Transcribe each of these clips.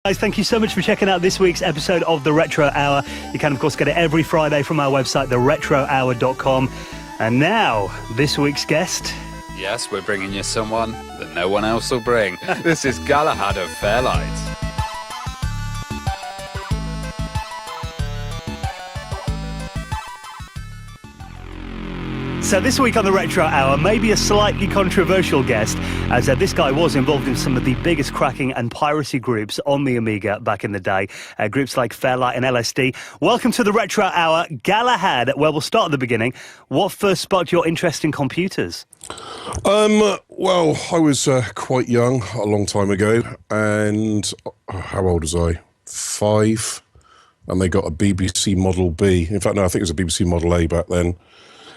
Guys, thank you so much for checking out this week's episode of The Retro Hour. You can, of course, get it every Friday from our website, theretrohour.com. And now, this week's guest. Yes, we're bringing you someone that no one else will bring. This is Galahad of Fairlight. So this week on the Retro Hour, maybe a slightly controversial guest, as this guy was involved in some of the biggest cracking and piracy groups on the Amiga back in the day, groups like Fairlight and LSD. Welcome to the Retro Hour, Galahad. Well, we'll start at the beginning. What first sparked your interest in computers? Well, I was quite young a long time ago, and how old was I? 5, and they got a BBC Model B. In fact, no, I think it was a BBC Model A back then,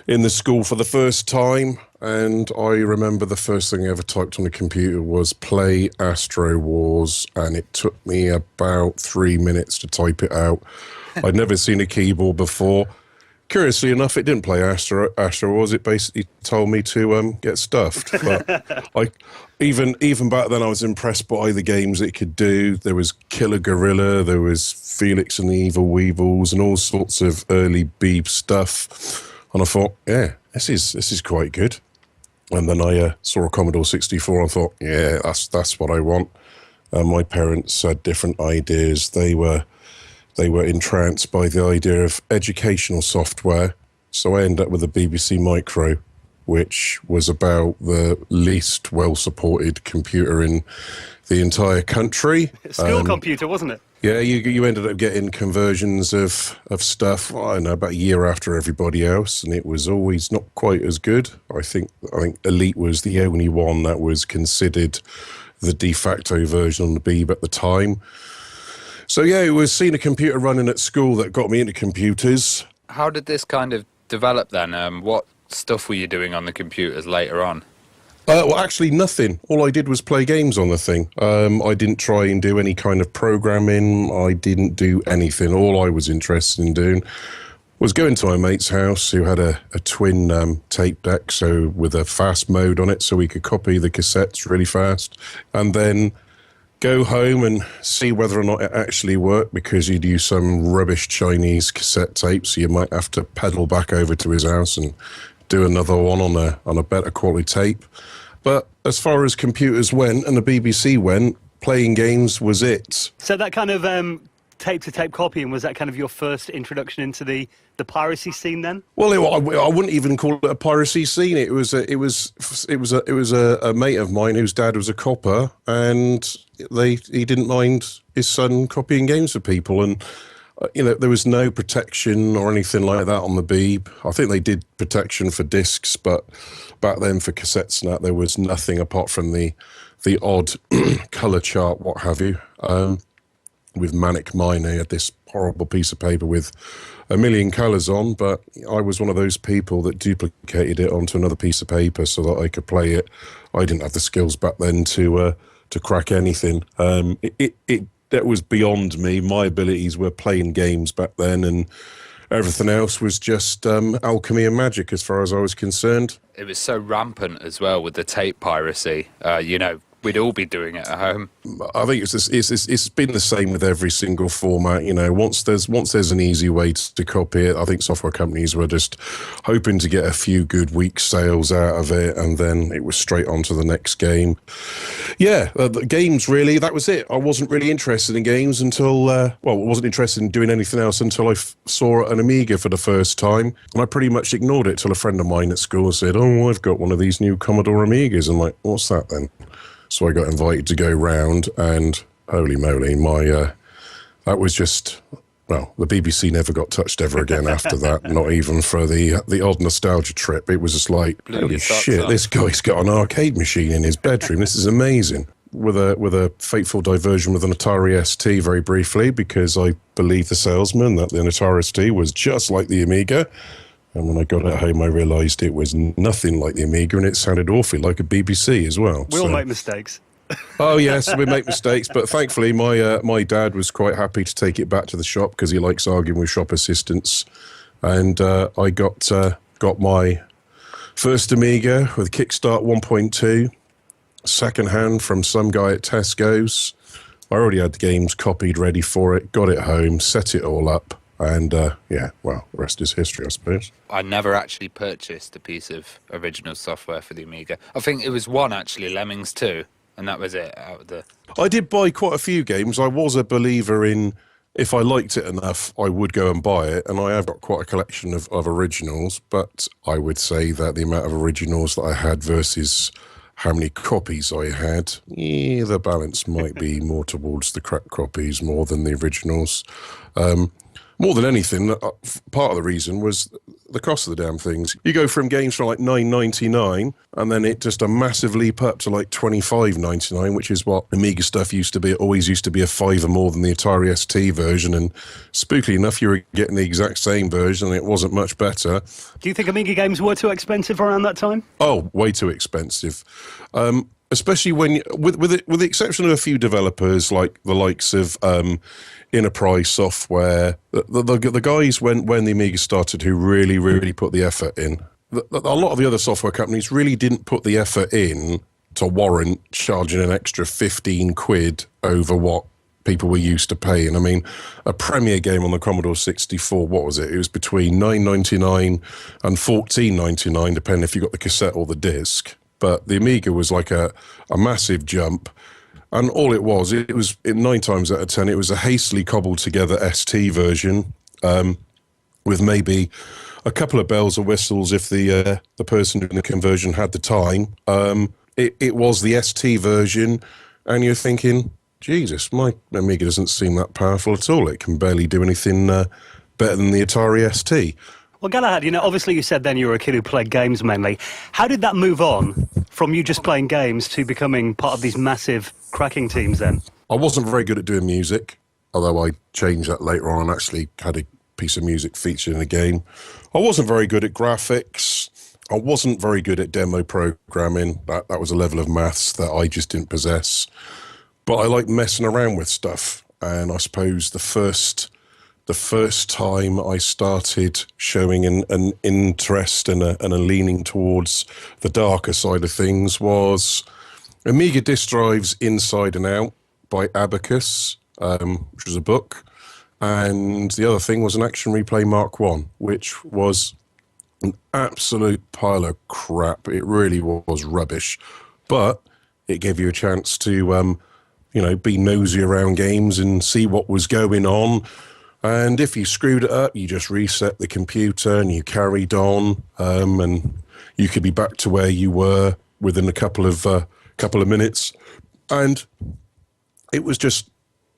in the school for the first time. And I remember the first thing I ever typed on a computer was play Astro Wars, and it took me about 3 minutes to type it out. I'd never seen a keyboard before. Curiously enough, it didn't play Astro Wars. It basically told me to get stuffed. But even back then, I was impressed by the games it could do. There was Killer Gorilla, there was Felix and the Evil Weevils, and all sorts of early Beeb stuff. And I thought, yeah, this is quite good. And then I saw a Commodore 64 and I thought, yeah, that's what I want. My parents had different ideas. They were entranced by the idea of educational software. So I ended up with a BBC Micro, which was about the least well-supported computer in the entire country. School computer, wasn't it? Yeah, you ended up getting conversions of stuff, I don't know, about a year after everybody else, and it was always not quite as good. I think Elite was the only one that was considered the de facto version on the Beeb at the time. So yeah, it was seeing a computer running at school that got me into computers. How did this kind of develop then? What stuff were you doing on the computers later on? Well, actually nothing. All I did was play games on the thing. I didn't try and do any kind of programming. I didn't do anything. All I was interested in doing was going to my mate's house, who had a twin tape deck, so with a fast mode on it, so we could copy the cassettes really fast, and then go home and see whether or not it actually worked, because you'd use some rubbish Chinese cassette tape, so you might have to pedal back over to his house and do another one on a better quality tape. But as far as computers went and the BBC went, playing games was it. So that kind of tape-to-tape copying, was that kind of your first introduction into the piracy scene then? Well, I wouldn't even call it a piracy scene. It was a mate of mine whose dad was a copper, and he didn't mind his son copying games for people. And there was no protection or anything like that on the Beeb. I think they did protection for discs, but back then for cassettes and that, there was nothing apart from the odd colour chart, what have you. With Manic Mine, they had this horrible piece of paper with a million colours on, but I was one of those people that duplicated it onto another piece of paper so that I could play it. I didn't have the skills back then to crack anything. That was beyond me. My abilities were playing games back then, and everything else was just alchemy and magic as far as I was concerned. It was so rampant as well with the tape piracy. We'd all be doing it at home. I think it's been the same with every single format. Once there's an easy way to copy it, I think software companies were just hoping to get a few good week sales out of it, and then it was straight on to the next game. Yeah, the games, really, that was it. I wasn't really interested in games until, I wasn't interested in doing anything else until I saw an Amiga for the first time, and I pretty much ignored it till a friend of mine at school said, "Oh, I've got one of these new Commodore Amigas." I'm like, "What's that then?" So I got invited to go round, and holy moly, that was just, the BBC never got touched ever again after that, not even for the odd nostalgia trip. It was just like, holy shit, this guy's got an arcade machine in his bedroom. This is amazing. With a fateful diversion with an Atari ST very briefly, because I believed the salesman that the Atari ST was just like the Amiga. And when I got it home, I realised it was nothing like the Amiga, and it sounded awfully like a BBC as well. We all make mistakes. Oh, yes, we make mistakes. But thankfully, my dad was quite happy to take it back to the shop because he likes arguing with shop assistants. And I got my first Amiga with Kickstart 1.2, second-hand from some guy at Tesco's. I already had the games copied, ready for it, got it home, set it all up, and yeah, well, the rest is history, I suppose. I never actually purchased a piece of original software for the Amiga. I think it was one, actually, Lemmings 2, and that was it out of the... I did buy quite a few games. I was a believer in, if I liked it enough, I would go and buy it, and I have got quite a collection of originals, but I would say that the amount of originals that I had versus how many copies I had, yeah, the balance might be more towards the cracked copies more than the originals. More than anything, part of the reason was the cost of the damn things. You go from games for like $9.99, and then it just a massive leap up to like $25.99, which is what Amiga stuff used to be. It always used to be a fiver more than the Atari ST version, and spookily enough, you were getting the exact same version, and it wasn't much better. Do you think Amiga games were too expensive around that time? Oh, way too expensive. Especially when, with the exception of a few developers like the likes of Enterprise Software, the guys when the Amiga started who really put the effort in. A lot of the other software companies really didn't put the effort in to warrant charging an extra 15 quid over what people were used to paying. I mean, a Premiere game on the Commodore 64, what was it? It was between $9.99 and $14.99, depending if you got the cassette or the disc. But the Amiga was like a massive jump. And all it was 9 times out of 10, it was a hastily cobbled together ST version with maybe a couple of bells or whistles if the person doing the conversion had the time. It was the ST version, and you're thinking, Jesus, my Amiga doesn't seem that powerful at all. It can barely do anything better than the Atari ST. Well, Galahad, obviously you said then you were a kid who played games mainly. How did that move on from you just playing games to becoming part of these massive cracking teams then? I wasn't very good at doing music, although I changed that later on and actually had a piece of music featured in a game. I wasn't very good at graphics. I wasn't very good at demo programming. That was a level of maths that I just didn't possess. But I like messing around with stuff. And I suppose the first time I started showing an interest and a leaning towards the darker side of things was Amiga Disk Drives Inside and Out by Abacus, which was a book. And the other thing was an Action Replay Mark I, which was an absolute pile of crap. It really was rubbish. But it gave you a chance to, be nosy around games and see what was going on. And if you screwed it up, you just reset the computer and you carried on, and you could be back to where you were within a couple of minutes. And it was just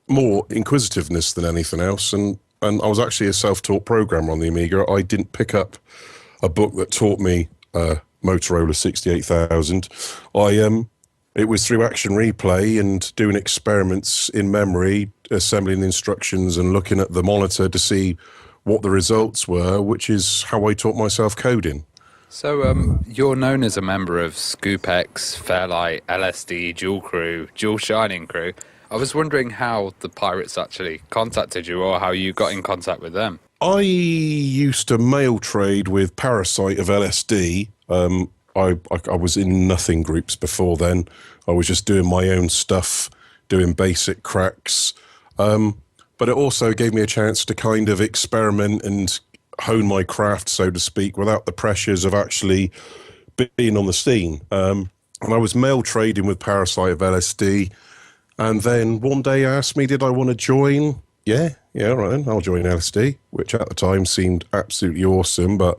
more inquisitiveness than anything else. And I was actually a self-taught programmer on the Amiga. I didn't pick up a book that taught me Motorola 68000. It was through Action Replay and doing experiments in memory, assembling instructions and looking at the monitor to see what the results were, which is how I taught myself coding. So you're known as a member of ScoopX, Fairlight, LSD, Dual Crew, Dual Shining Crew. I was wondering how the Pirates actually contacted you or how you got in contact with them. I used to mail trade with Piracy of LSD. I was in nothing groups before then. I was just doing my own stuff, doing basic cracks. But it also gave me a chance to kind of experiment and hone my craft, so to speak, without the pressures of actually being on the scene. And I was mail trading with Piracy of LSD. And then one day asked me, did I want to join? Yeah, all right then, I'll join LSD, which at the time seemed absolutely awesome, but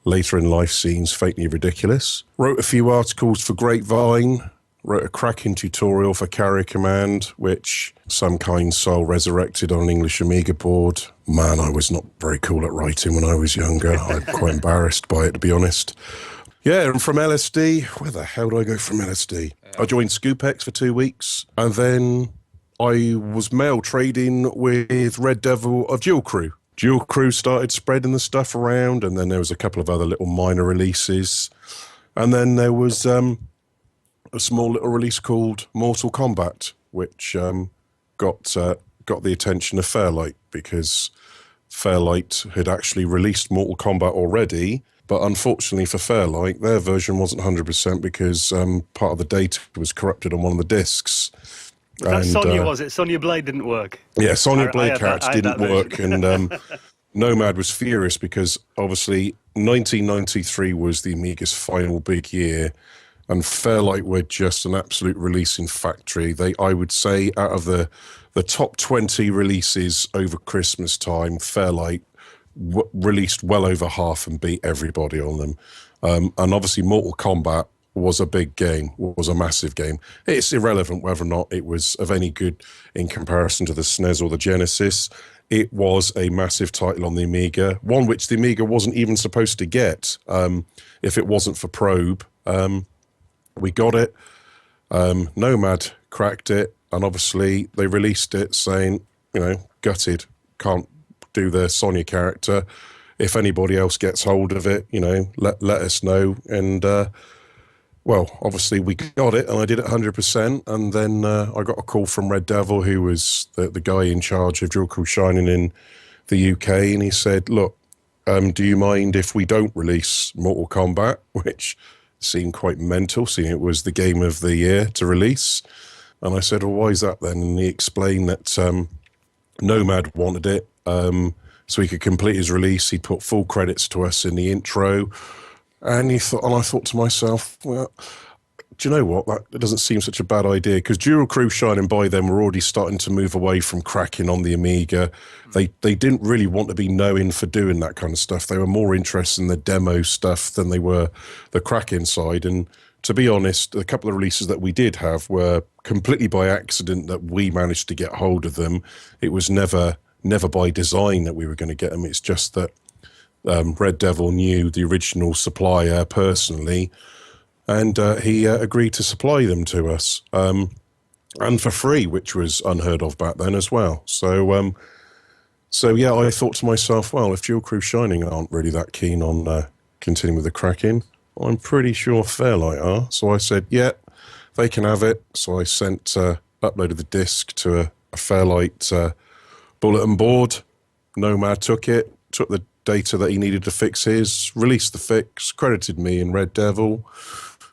later in life seems faintly ridiculous. Wrote a few articles for Grapevine, wrote a cracking tutorial for Carrier Command, which some kind soul resurrected on an English Amiga board. Man, I was not very cool at writing when I was younger. I'm quite embarrassed by it, to be honest. Yeah, and from LSD, where the hell do I go from LSD? I joined ScoopX for 2 weeks, and then I was mail trading with Red Devil of Dual Crew. Dual Crew started spreading the stuff around, and then there was a couple of other little minor releases. And then there was a small little release called Mortal Kombat, which got the attention of Fairlight, because Fairlight had actually released Mortal Kombat already, but unfortunately for Fairlight, their version wasn't 100% because part of the data was corrupted on one of the discs. That Sonya, was it? Sonya Blade didn't work. Yeah, Sonya Blade had character didn't work, and Nomad was furious because obviously 1993 was the Amiga's final big year, and Fairlight were just an absolute releasing factory. I would say, out of the top 20 releases over Christmas time, Fairlight released well over half and beat everybody on them. And obviously Mortal Kombat was a big game, was a massive game. It's irrelevant whether or not it was of any good in comparison to the SNES or the Genesis. It was a massive title on the Amiga, one which the Amiga wasn't even supposed to get if it wasn't for Probe. We got it. Nomad cracked it, and obviously they released it saying, gutted, can't do the Sonya character. If anybody else gets hold of it, let us know. And well, obviously we got it, and I did it 100%. And then I got a call from Red Devil, who was the guy in charge of Dual Crew Shining in the UK, and he said, "Look, do you mind if we don't release Mortal Kombat?" Which seemed quite mental, seeing it was the game of the year to release. And I said, "Well, why is that then?" And he explained that Nomad wanted it, so he could complete his release. He'd put full credits to us in the intro. And I thought to myself, well, do you know what? That doesn't seem such a bad idea, because Dual Crew Shining by then were already starting to move away from cracking on the Amiga. They didn't really want to be known for doing that kind of stuff. They were more interested in the demo stuff than they were the cracking side. And to be honest, a couple of releases that we did have were completely by accident that we managed to get hold of them. It was never by design that we were going to get them. It's just that Red Devil knew the original supplier personally, and he agreed to supply them to us, and for free, which was unheard of back then as well. So yeah, I thought to myself, well, if Dual Crew Shining aren't really that keen on continuing with the cracking, I'm pretty sure Fairlight are. So I said, yeah, they can have it. So I uploaded the disc to a Fairlight bulletin board. Nomad took the data that he needed to fix his, released the fix, credited me in Red Devil.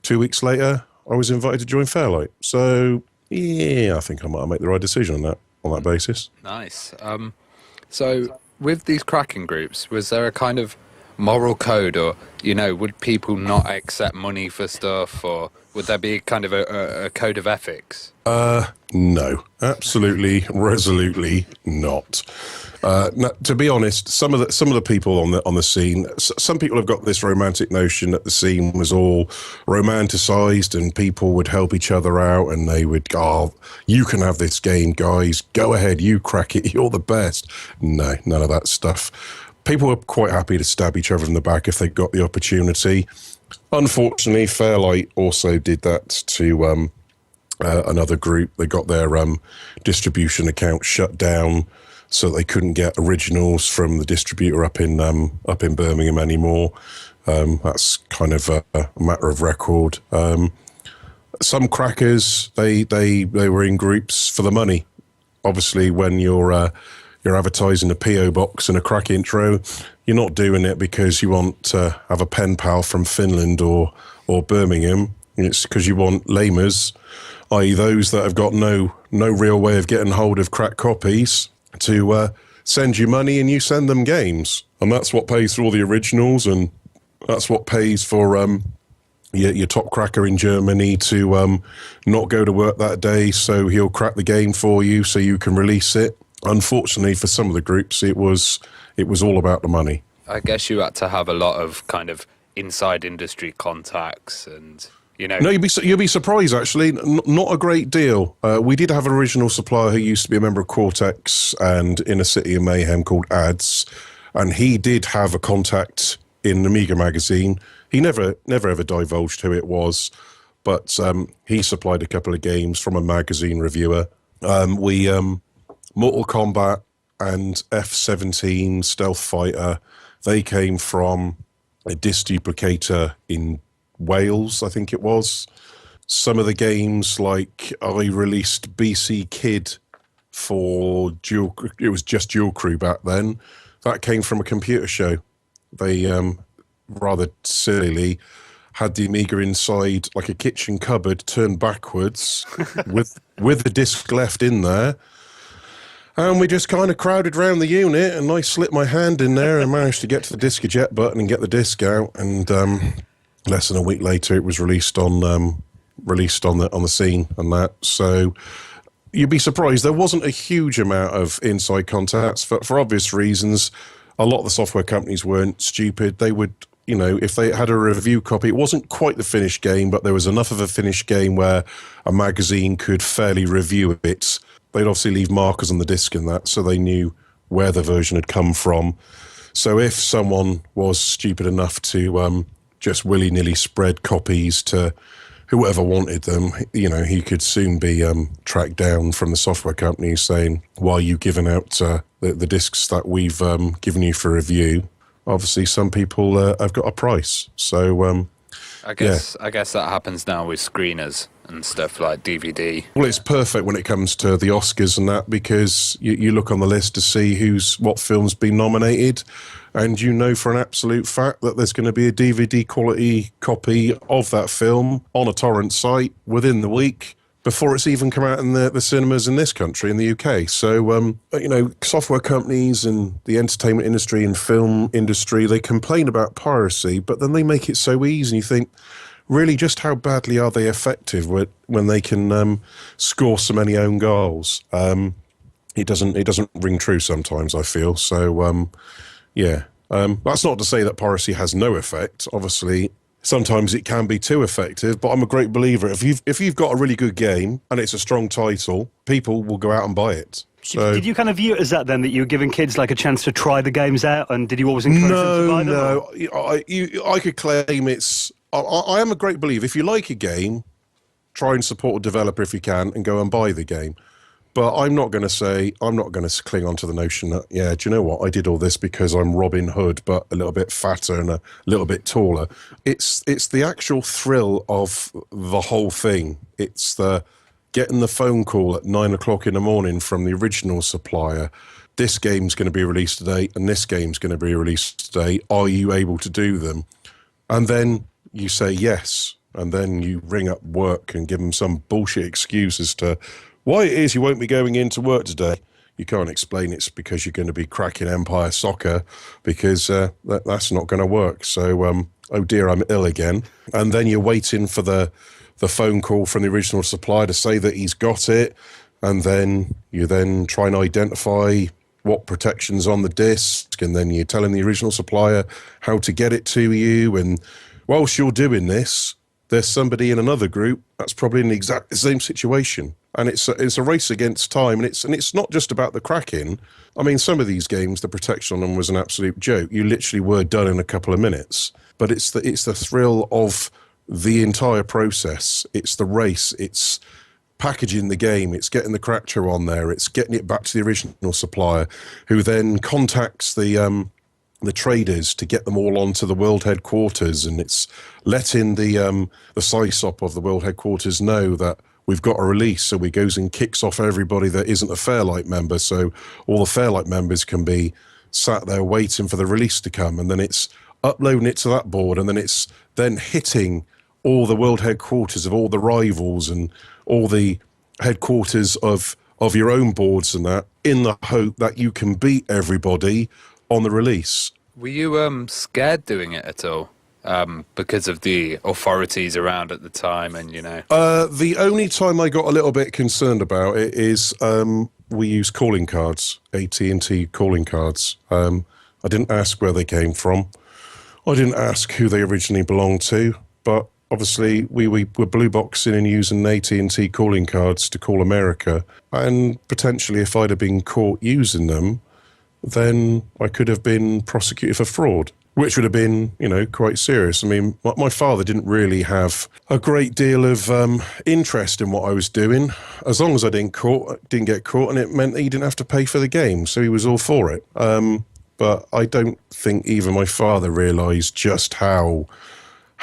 2 weeks later, I was invited to join Fairlight. So yeah, I think I might make the right decision on that basis. Nice. So with these cracking groups, was there a kind of moral code, or would people not accept money for stuff, or would there be kind of a code of ethics? No, absolutely, resolutely not. No, to be honest, some of the people on the scene, some people have got this romantic notion that the scene was all romanticized and people would help each other out, and they would go, "Oh, you can have this game, guys. Go ahead, you crack it. You're the best." No, none of that stuff. People were quite happy to stab each other in the back if they got the opportunity. Unfortunately, Fairlight also did that to another group. They got their distribution account shut down, so they couldn't get originals from the distributor up in Birmingham anymore. That's kind of a matter of record. Some crackers, they were in groups for the money. Obviously, when you're advertising a PO box and a crack intro, you're not doing it because you want to have a pen pal from Finland or Birmingham. It's because you want lamers, i.e. those that have got no real way of getting hold of crack copies, to send you money and you send them games. And that's what pays for all the originals, and that's what pays for your top cracker in Germany to not go to work that day, so he'll crack the game for you so you can release it. Unfortunately, for some of the groups, it was all about the money. I guess you had to have a lot of kind of inside industry contacts, and No, you'll be surprised, actually. Not a great deal. We did have an original supplier who used to be a member of Cortex and Inner City of Mayhem called Ads, and he did have a contact in Amiga magazine. He never ever divulged who it was, but he supplied a couple of games from a magazine reviewer. Mortal Kombat and F-17 Stealth Fighter, they came from a disc duplicator in Wales, I think it was. Some of the games, like I released BC Kid for it was just Dual Crew back then. That came from a computer show. They rather sillily had the Amiga inside like a kitchen cupboard turned backwards with the disc left in there. And we just kind of crowded around the unit, and I slipped my hand in there and managed to get to the disc eject button and get the disc out. And less than a week later, it was released on the scene and that. So you'd be surprised. There wasn't a huge amount of inside contacts for obvious reasons. A lot of the software companies weren't stupid. They would, if they had a review copy, it wasn't quite the finished game, but there was enough of a finished game where a magazine could fairly review it. They'd obviously leave markers on the disc and that, so they knew where the version had come from. So if someone was stupid enough to just willy-nilly spread copies to whoever wanted them, he could soon be tracked down from the software companies saying, why are you giving out the discs that we've given you for review? Obviously, some people have got a price. So I guess that happens now with screeners and stuff like DVD. Well, it's perfect when it comes to the Oscars and that, because you look on the list to see what film's been nominated, and for an absolute fact that there's going to be a DVD quality copy of that film on a torrent site within the week before it's even come out in the cinemas in this country, in the UK. So, software companies and the entertainment industry and film industry, they complain about piracy, but then they make it so easy, and you think, really, just how badly are they effective when they can score so many own goals? It doesn't ring true sometimes, I feel. So, that's not to say that piracy has no effect. Obviously, sometimes it can be too effective, but I'm a great believer. If you've got a really good game and it's a strong title, people will go out and buy it. So, did you kind of view it as that then, that you were giving kids like a chance to try the games out, and did you always encourage them to buy them? No. I could claim it's... I am a great believer. If you like a game, try and support a developer if you can and go and buy the game. But I'm not going to cling on to the notion that, do you know what? I did all this because I'm Robin Hood, but a little bit fatter and a little bit taller. It's the actual thrill of the whole thing. It's the getting the phone call at 9 o'clock in the morning from the original supplier. This game's going to be released today and this game's going to be released today. Are you able to do them? And then you say yes, and then you ring up work and give them some bullshit excuse as to why it is you won't be going into work today. You can't explain it's because you're going to be cracking Empire Soccer, because that's not going to work. So, oh dear, I'm ill again. And then you're waiting for the phone call from the original supplier to say that he's got it, and then you try and identify what protection's on the disc, and then you're telling the original supplier how to get it to you, and whilst you're doing this, there's somebody in another group that's probably in the exact same situation. And it's a race against time, and it's not just about the cracking. I mean, some of these games, the protection on them was an absolute joke. You literally were done in a couple of minutes. But it's the thrill of the entire process. It's the race. It's packaging the game. It's getting the cracker on there. It's getting it back to the original supplier, who then contacts the traders to get them all onto the world headquarters, and it's letting the CISOP of the world headquarters know that we've got a release. So he goes and kicks off everybody that isn't a Fairlight member, so all the Fairlight members can be sat there waiting for the release to come, and then it's uploading it to that board, and then it's then hitting all the world headquarters of all the rivals and all the headquarters of your own boards and that, in the hope that you can beat everybody on the release. Were you scared doing it at all? Because of the authorities around at the time, and the only time I got a little bit concerned about it is we use calling cards, AT&T calling cards. I didn't ask where they came from. I didn't ask who they originally belonged to, but obviously we were blue boxing and using AT&T calling cards to call America, and potentially if I'd have been caught using them, then I could have been prosecuted for fraud, which would have been, quite serious. I mean, my father didn't really have a great deal of interest in what I was doing, as long as I didn't get caught, and it meant that he didn't have to pay for the game, so he was all for it. But I don't think even my father realised just how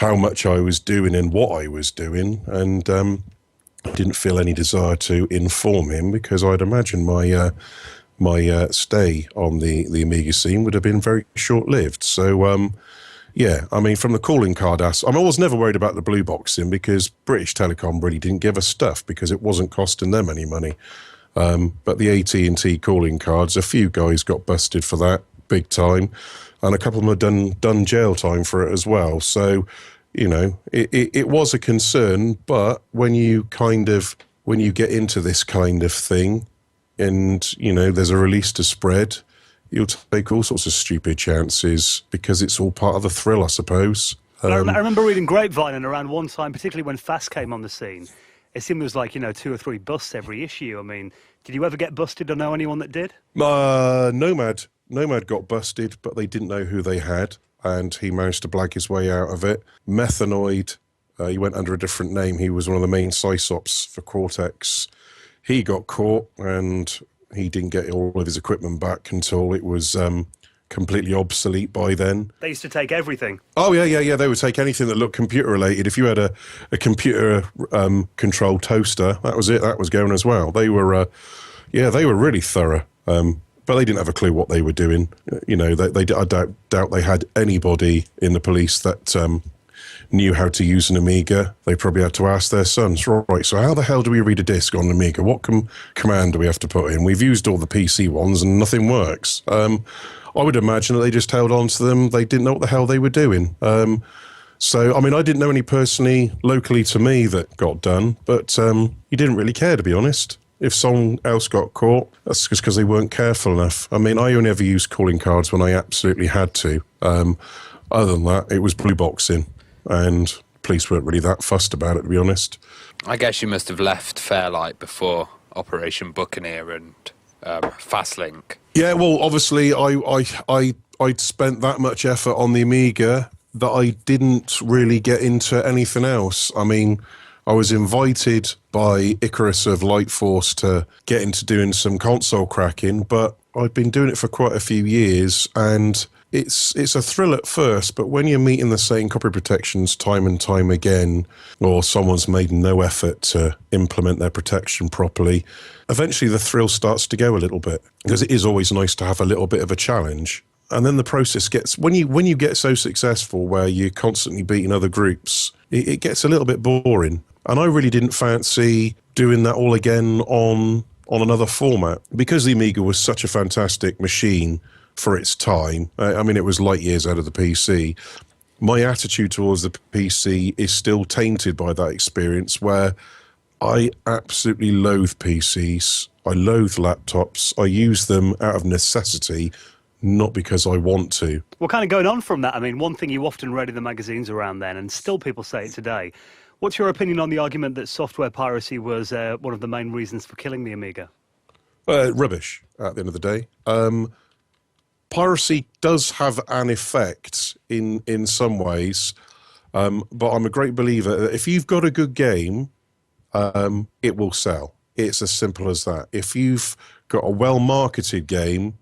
much I was doing and what I was doing, and I didn't feel any desire to inform him, because I'd imagine my stay on the Amiga scene would have been very short-lived. So, Yeah, I mean, from the calling card I was never worried about the blue boxing because British Telecom really didn't give us stuff because it wasn't costing them any money. But the AT&T calling cards, a few guys got busted for that big time, and a couple of them have done jail time for it as well. So, you know, it was a concern, but when you get into this kind of thing and, you know, there's a release to spread, you'll take all sorts of stupid chances because it's all part of the thrill, I suppose. I remember reading Grapevine, and around one time, particularly when Fast came on the scene, it seemed there was like, 2 or 3 busts every issue. I mean, did you ever get busted or know anyone that did? Nomad got busted, but they didn't know who they had, and he managed to blag his way out of it. Methanoid, he went under a different name. He was one of the main sysops for Cortex. He got caught, and he didn't get all of his equipment back until it was completely obsolete by then. They used to take everything. Oh, yeah. They would take anything that looked computer-related. If you had a computer-controlled toaster, that was it. That was going as well. They were really thorough. But they didn't have a clue what they were doing. You know, I doubt they had anybody in the police that knew how to use an Amiga. They probably had to ask their sons, right, so how the hell do we read a disc on an Amiga? What command do we have to put in? We've used all the PC ones and nothing works. I would imagine that they just held on to them. They didn't know what the hell they were doing. So, I mean, I didn't know any personally locally to me that got done, but you didn't really care, to be honest. If someone else got caught, that's just because they weren't careful enough. I mean, I only ever used calling cards when I absolutely had to. Other than that, it was blue boxing, and police weren't really that fussed about it, to be honest. I guess you must have left Fairlight before Operation Buccaneer and Fastlink. Yeah, well, obviously, I'd spent that much effort on the Amiga that I didn't really get into anything else. I mean, I was invited by Icarus of Light Force to get into doing some console cracking, but I'd been doing it for quite a few years, and it's a thrill at first, but when you're meeting the same copy protections time and time again, or someone's made no effort to implement their protection properly, eventually the thrill starts to go a little bit, because it is always nice to have a little bit of a challenge. And then the process gets, when you get so successful where you're constantly beating other groups, it gets a little bit boring. And I really didn't fancy doing that all again on another format. Because the Amiga was such a fantastic machine for its time, I mean, it was light years out of the PC, my attitude towards the PC is still tainted by that experience where I absolutely loathe PCs. I loathe laptops. I use them out of necessity, not because I want to. Well, kind of going on from that, I mean, one thing you often read in the magazines around then, and still people say it today, what's your opinion on the argument that software piracy was one of the main reasons for killing the Amiga? Rubbish, at the end of the day. Piracy does have an effect in some ways, but I'm a great believer that if you've got a good game, it will sell. It's as simple as that. If you've got a well-marketed game,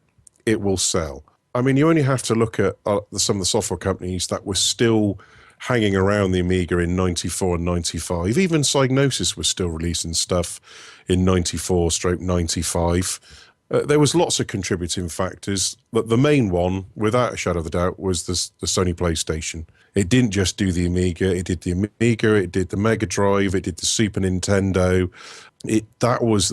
it will sell. I mean, you only have to look at some of the software companies that were still hanging around the Amiga in 94 and 95. Even Psygnosis was still releasing stuff in 94/95. There was lots of contributing factors, but the main one, without a shadow of a doubt, was the Sony PlayStation. It didn't just do the Amiga, it did the Amiga, it did the Mega Drive, it did the Super Nintendo. That was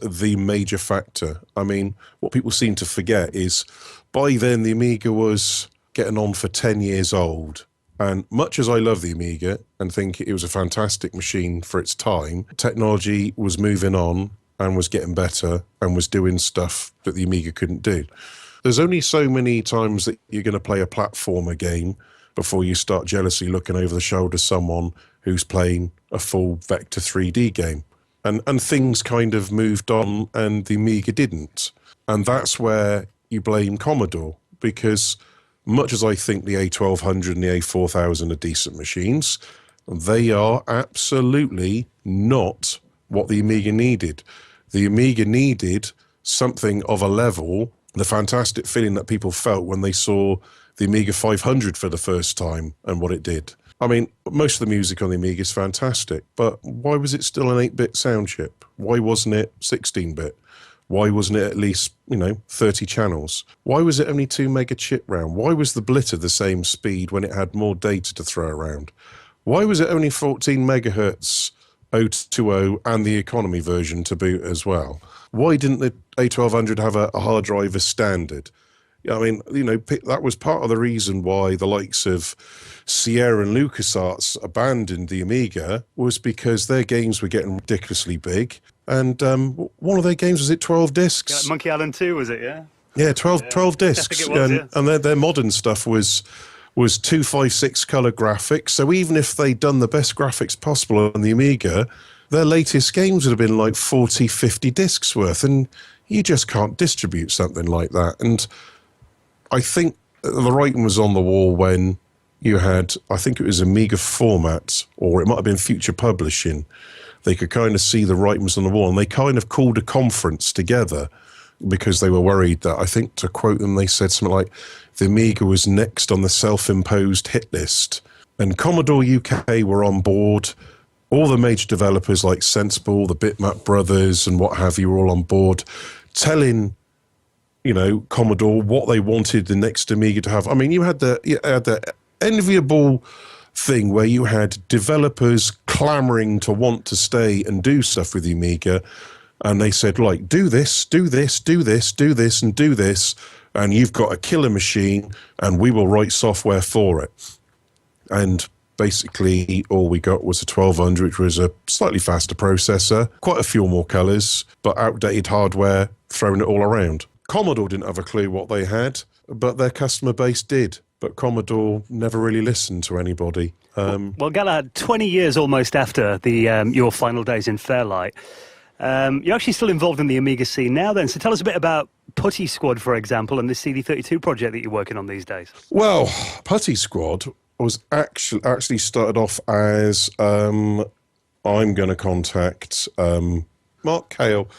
the major factor. I mean, what people seem to forget is by then the Amiga was getting on for 10 years old. And much as I love the Amiga and think it was a fantastic machine for its time, technology was moving on and was getting better and was doing stuff that the Amiga couldn't do. There's only so many times that you're going to play a platformer game before you start jealously looking over the shoulder of someone who's playing a full Vector 3D game. And things kind of moved on and the Amiga didn't. And that's where you blame Commodore, because much as I think the A1200 and the A4000 are decent machines, they are absolutely not what the Amiga needed. The Amiga needed something of a level, the fantastic feeling that people felt when they saw the Amiga 500 for the first time and what it did. I mean, most of the music on the Amiga is fantastic, but why was it still an 8-bit sound chip? Why wasn't it 16-bit? Why wasn't it at least, 30 channels? Why was it only 2 mega chip RAM? Why was the blitter the same speed when it had more data to throw around? Why was it only 14 megahertz 020 and the economy version to boot as well? Why didn't the A1200 have a hard drive as standard? I mean, that was part of the reason why the likes of Sierra and LucasArts abandoned the Amiga, was because their games were getting ridiculously big. And one of their games, was it 12 discs? Yeah, like Monkey Island 2, was it, yeah? Yeah, 12 discs. I think it was, yeah. And their modern stuff was 256 color graphics. So even if they'd done the best graphics possible on the Amiga, their latest games would have been like 40, 50 discs worth. And you just can't distribute something like that. And I think the writing was on the wall when you had, I think it was Amiga Format, or it might have been Future Publishing. They could kind of see the writing was on the wall, and they kind of called a conference together because they were worried that, I think, to quote them, they said something like, the Amiga was next on the self-imposed hit list. And Commodore UK were on board. All the major developers like Sensible, the Bitmap Brothers, and what have you, were all on board, telling Commodore what they wanted the next Amiga to have. I mean, you had the enviable thing where you had developers clamoring to want to stay and do stuff with the Amiga, and they said, like, do this, do this, do this, do this, and do this, and you've got a killer machine, and we will write software for it. And basically, all we got was a 1200, which was a slightly faster processor, quite a few more colours, but outdated hardware, throwing it all around. Commodore didn't have a clue what they had, but their customer base did. But Commodore never really listened to anybody. Well, Galahad, 20 years almost after your final days in Fairlight, you're actually still involved in the Amiga scene now then. So tell us a bit about Putty Squad, for example, and this CD32 project that you're working on these days. Well, Putty Squad was actually started off as I'm going to contact Mark Cale.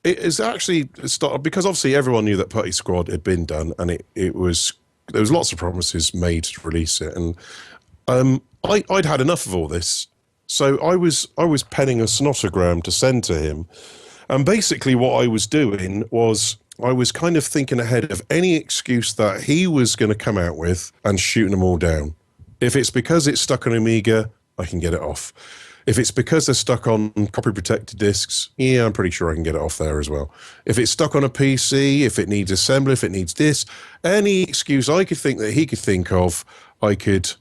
It is actually started because obviously everyone knew that Putty Squad had been done, and there was lots of promises made to release it, and I'd had enough of all this, so I was penning a sonogram to send to him, and basically what I was doing was I was kind of thinking ahead of any excuse that he was going to come out with and shooting them all down. If it's because it's stuck on Amiga, I can get it off. If it's because they're stuck on copy-protected discs, yeah, I'm pretty sure I can get it off there as well. If it's stuck on a PC, if it needs assembly, if it needs this, any excuse I could think that he could think of, I could,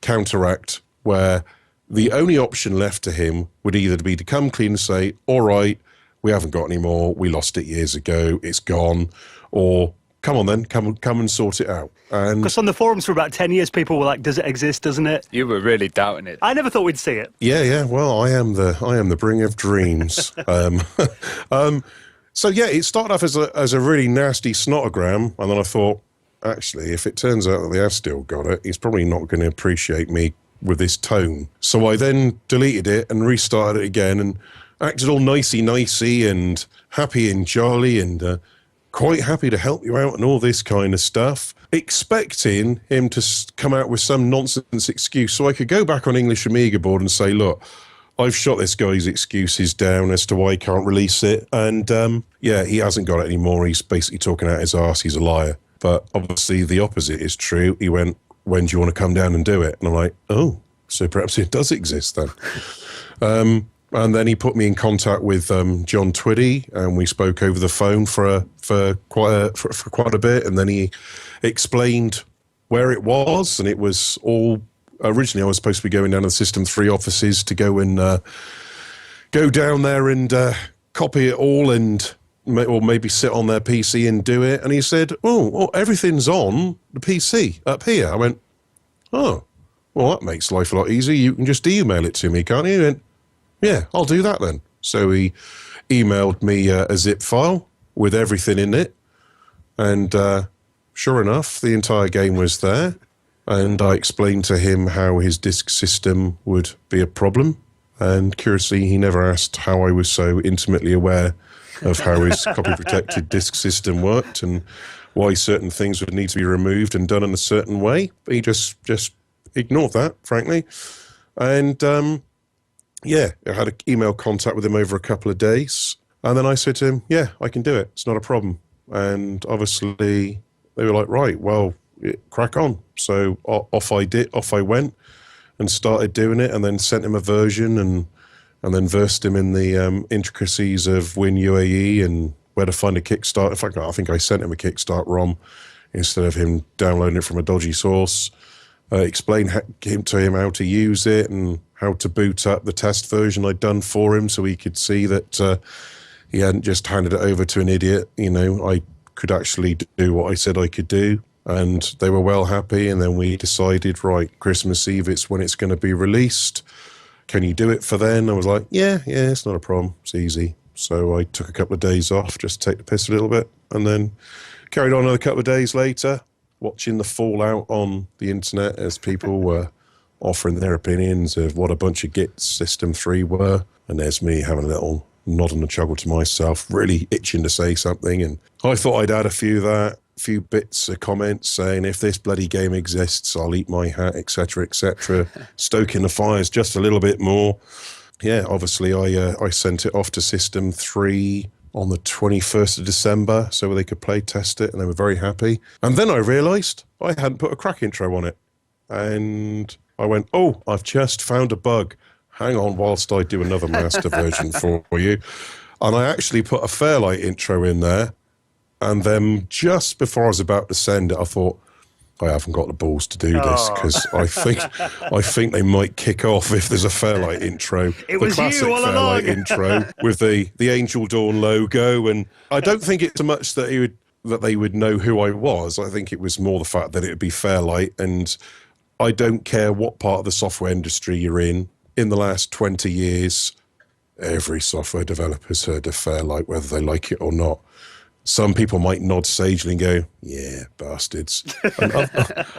counteract, where the only option left to him would either be to come clean and say, all right, we haven't got any more, we lost it years ago, it's gone, or come on then, come and sort it out. And because on the forums for about 10 years, people were like, does it exist, doesn't it? You were really doubting it. I never thought we'd see it. Yeah, well, I am the bringer of dreams. So yeah, it started off as a really nasty snotogram, and then I thought, actually, if it turns out that they have still got it, he's probably not going to appreciate me with this tone. So I then deleted it and restarted it again and acted all nicey and happy and jolly and quite happy to help you out and all this kind of stuff, expecting him to come out with some nonsense excuse so I could go back on English Amiga board and say, look, I've shot this guy's excuses down as to why he can't release it. And yeah, he hasn't got it anymore. He's basically talking out his arse. He's a liar. But obviously the opposite is true. He went, when do you want to come down and do it? And I'm like, oh, so perhaps it does exist then. And then he put me in contact with John Twiddy, and we spoke over the phone for quite a bit. And then he explained where it was, and it was all. Originally, I was supposed to be going down to the System 3 offices to go and go down there and copy it all, or maybe sit on their PC and do it. And he said, "Oh, everything's on the PC up here." I went, "Oh, well, that makes life a lot easier. You can just email it to me, can't you?" He went, "Yeah, I'll do that then." So he emailed me a zip file with everything in it, and sure enough, the entire game was there. And I explained to him how his disk system would be a problem. And curiously, he never asked how I was so intimately aware of how his copy-protected disk system worked and why certain things would need to be removed and done in a certain way. But he just ignored that, frankly. And yeah, I had an email contact with him over a couple of days. And then I said to him, yeah, I can do it. It's not a problem. And obviously they were like, right, well, crack on. So off I went and started doing it, and then sent him a version and then versed him in the intricacies of WinUAE and where to find a Kickstart. In fact, I think I sent him a Kickstart ROM instead of him downloading it from a dodgy source. Explained to him how to use it and how to boot up the test version I'd done for him, so he could see that he hadn't just handed it over to an idiot. You know, I could actually do what I said I could do, and they were well happy. And then we decided, right, Christmas Eve, it's when it's going to be released. Can you do it for then? I was like, yeah, it's not a problem. It's easy. So I took a couple of days off just to take the piss a little bit, and then carried on another couple of days later, watching the fallout on the internet as people were offering their opinions of what a bunch of gits System 3 were. And there's me having a little nod and a chuckle to myself, really itching to say something. And I thought I'd add a few bits of comments saying, if this bloody game exists, I'll eat my hat, etc., etc., stoking the fires just a little bit more. Yeah, obviously I sent it off to System 3 on the 21st of December so they could play test it, and they were very happy. And then I realised I hadn't put a crack intro on it. And I went, oh, I've just found a bug. Hang on whilst I do another master version for you. And I actually put a Fairlight intro in there. And then just before I was about to send it, I thought, I haven't got the balls to do this, because I think they might kick off if there's a Fairlight intro. It was classic you all Fairlight along. intro with the Angel Dawn logo, and I don't think it's so much that they would know who I was. I think it was more the fact that it would be Fairlight, and I don't care what part of the software industry you're in. In the last 20 years, every software developer's heard of Fairlight, whether they like it or not. Some people might nod sagely and go, yeah, bastards. And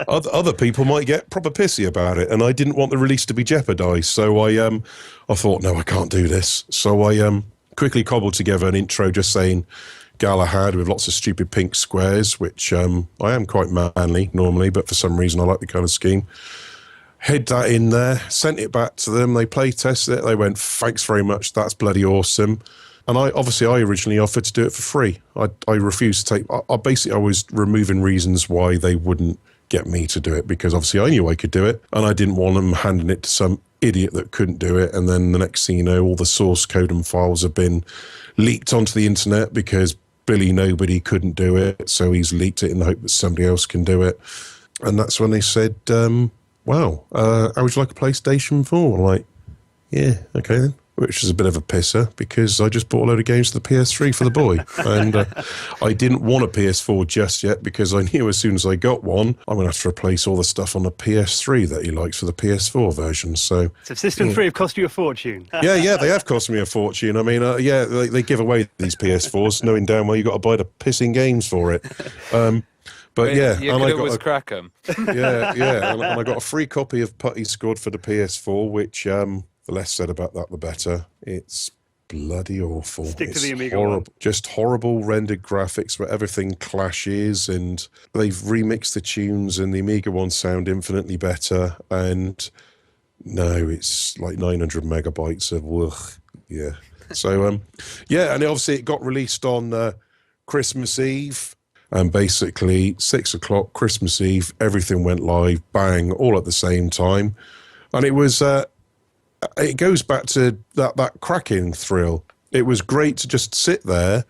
other people might get proper pissy about it. And I didn't want the release to be jeopardised. So I thought, no, I can't do this. So I quickly cobbled together an intro just saying Galahad with lots of stupid pink squares, which I am quite manly normally, but for some reason I like the colour scheme. Hid that in there, sent it back to them. They play tested it. They went, thanks very much. That's bloody awesome. And I originally offered to do it for free. I refused to take. I was removing reasons why they wouldn't get me to do it, because obviously I knew I could do it, and I didn't want them handing it to some idiot that couldn't do it. And then the next thing you know, all the source code and files have been leaked onto the internet because Billy Nobody couldn't do it, so he's leaked it in the hope that somebody else can do it. And that's when they said, "Wow, how would you like a PlayStation 4?" I'm like, "Yeah, okay then." Which is a bit of a pisser, because I just bought a load of games to the PS3 for the boy. And I didn't want a PS4 just yet, because I knew as soon as I got one, I'm going to have to replace all the stuff on the PS3 that he likes for the PS4 version. So System 3 have cost you a fortune. yeah, they have cost me a fortune. I mean, they give away these PS4s knowing damn well you've got to buy the pissing games for it. But yeah, you and could I always got crack them. yeah, and I got a free copy of Putty Squad for the PS4, which the less said about that, the better. It's bloody awful. Stick to it's the Amiga horrible, one. just horrible rendered graphics where everything clashes, and they've remixed the tunes, and the Amiga ones sound infinitely better. And no, it's like 900 megabytes of ugh. Yeah. So and obviously it got released on Christmas Eve. And basically 6 o'clock Christmas Eve, everything went live, bang, all at the same time. And it was it goes back to that cracking thrill. It was great to just sit there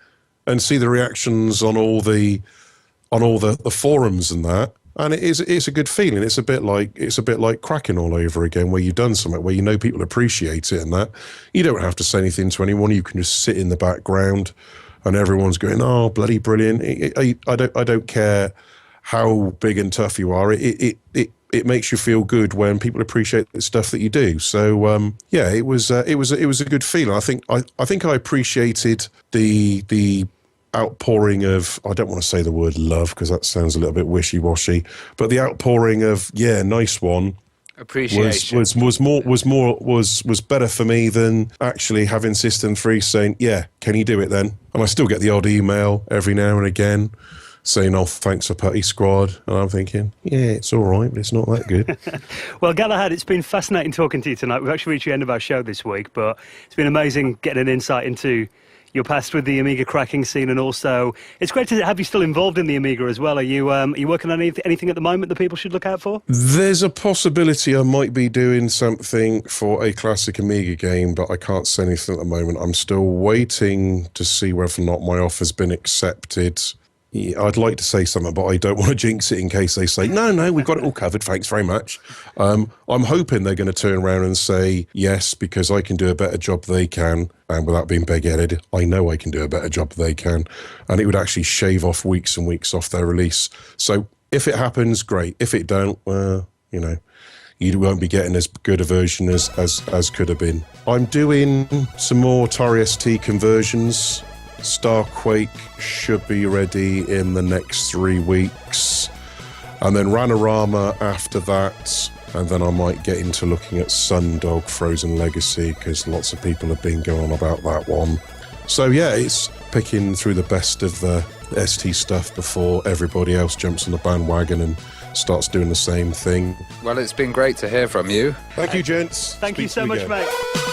and see the reactions on all the forums and that. And it's a good feeling. It's a bit like cracking all over again, where you've done something where you know people appreciate it and that. You don't have to say anything to anyone. You can just sit in the background and everyone's going, oh, bloody brilliant. I don't care how big and tough you are. It makes you feel good when people appreciate the stuff that you do. So it was a good feeling. I think I appreciated the outpouring of, I don't want to say the word love because that sounds a little bit wishy-washy, but the outpouring of nice one Appreciation was better for me than actually having System 3 saying, yeah, can you do it then? And I still get the odd email every now and again saying, oh, thanks for Putty Squad. And I'm thinking, yeah, it's all right, but it's not that good. Well, Galahad, it's been fascinating talking to you tonight. We've actually reached the end of our show this week, but it's been amazing getting an insight into your past with the Amiga cracking scene, and also it's great to have you still involved in the Amiga as well. Are you working on anything at the moment that people should look out for? There's a possibility I might be doing something for a classic Amiga game, but I can't say anything at the moment. I'm still waiting to see whether or not my offer's been accepted. Yeah, I'd like to say something, but I don't want to jinx it in case they say, no, we've got it all covered, thanks very much. I'm hoping they're going to turn around and say yes, because I can do a better job than they can, and without being big-headed, I know I can do a better job than they can, and it would actually shave off weeks and weeks off their release. So if it happens, great. If it don't, you won't be getting as good a version as could have been. I'm doing some more Atari ST conversions. Starquake should be ready in the next 3 weeks, and then Ranorama after that, and then I might get into looking at Sundog Frozen Legacy, because lots of people have been going on about that one. So yeah, it's picking through the best of the ST stuff before everybody else jumps on the bandwagon and starts doing the same thing. Well, it's been great to hear from you. Thank you, gents. Thank you Speak so to much, again. mate.